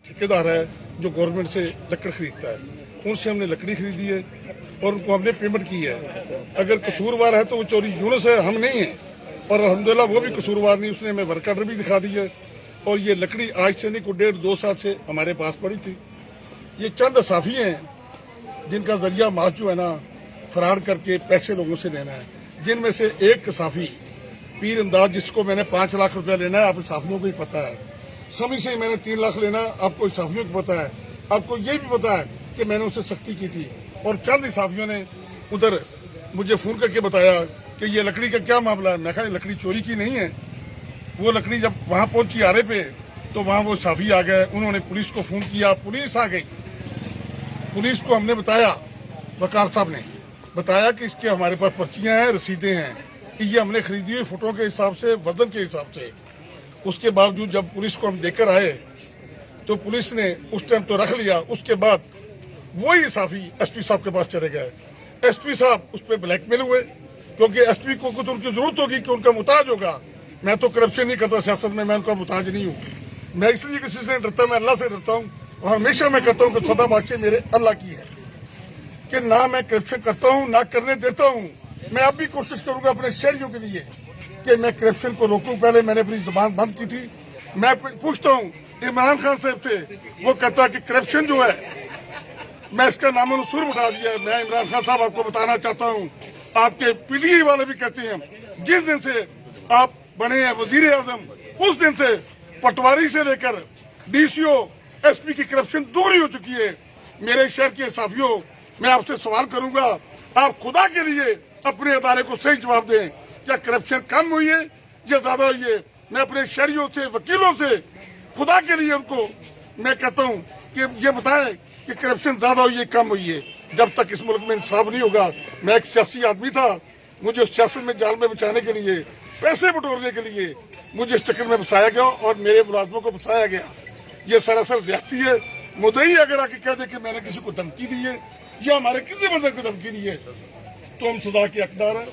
ठेकेदार है जो गवर्नमेंट से लकड़ खरीदता है, उनसे हमने लकड़ी खरीदी है और उनको हमने पेमेंट की है। अगर कसूरवार है तो वो चोरी यूनुस है, हम नहीं है। और अल्हम्दुलिल्लाह वो भी कसूरवार नहीं, उसने हमें वर्क ऑर्डर भी दिखा दिया। और ये लकड़ी आज से नहीं को 1.5-2 साल से हमारे पास पड़ी थी। ये चंद साफी हैं जिनका जरिया माज जो है ना फरार करके पैसे लोगों से लेना है, जिनमें से एक साफी पीर इमदाद, जिसको मैंने 5 लाख रुपया लेना है, आप साफियों को ही पता है। समी से मैंने 3 लाख लेना, आपको साफियों को पता है। आपको ये भी पता है कि मैंने उससे सख्ती की थी। और चंद साफियों ने उधर मुझे फोन करके बताया कि ये लकड़ी का क्या मामला है। मैं कहा लकड़ी चोरी की नहीं है। वो लकड़ी जब वहां पहुंची आरे पे तो वहां वो साफी आ गए, उन्होंने पुलिस को फोन किया, पुलिस आ गई। पुलिस को हमने बताया, वकार साहब ने बताया कि इसके हमारे पास पर्चियां हैं, रसीदें हैं कि ये हमने खरीदी हुई फोटो के हिसाब से, वजन के हिसाब से। उसके बावजूद जब पुलिस को हम देकर आए तो पुलिस ने उस टाइम तो रख लिया। उसके बाद वही साफी एसपी साहब के पास चले गए। एसपी साहब उस पर ब्लैकमेल हुए, क्योंकि एसपी को तो उनकी जरूरत होगी कि उनका मुताज होगा। मैं तो करप्शन नहीं करता सियासत में, मैं उनका मुताज नहीं हूँ। मैं इसलिए किसी से डरता, मैं अल्लाह से डरता हूँ। और हमेशा मैं कहता हूँ कि सदा बादशाह मेरे अल्लाह की है कि ना मैं करप्शन करता हूँ ना करने देता हूँ। मैं अब भी कोशिश करूंगा अपने शहरियों के लिए कि मैं करप्शन को रोकूं। पहले मैंने अपनी जबान बंद की थी। मैं पूछता हूँ इमरान खान साहब से, वो कहता है कि करप्शन जो है मैं इसका नामोनुसूर बता दिया। मैं इमरान खान साहब आपको बताना चाहता हूँ, आपके पीटीआई वाले भी कहते हैं जिस दिन से आप बने हैं वजीर आजम, उस दिन से पटवारी से लेकर डीसीओ एसपी की करप्शन दूर ही हो चुकी है। मेरे शहर के साफियों, मैं आपसे सवाल करूंगा, आप खुदा के लिए अपने अदारे को सही जवाब दें। क्या करप्शन कम हुई है या ज्यादा हुई है? मैं अपने शहरियों से, वकीलों से खुदा के लिए उनको मैं कहता हूं कि ये बताएं कि करप्शन ज्यादा हुई है कम हुई है। जब तक इस मुल्क में इंसाफ नहीं होगा, मैं एक सियासी आदमी था, मुझे उस सियासत में जाल में बचाने के लिए, पैसे बटोरने के लिए मुझे इस चक्कर में फंसाया गया और मेरे मुलाजमों को फंसाया गया। ये सरासर ज्यादती है। मुद्दई अगर आके कह दे कि मैंने किसी को धमकी दी है या हमारे किसी बंदे को धमकी दी है तो हम सजा के हकदार हैं।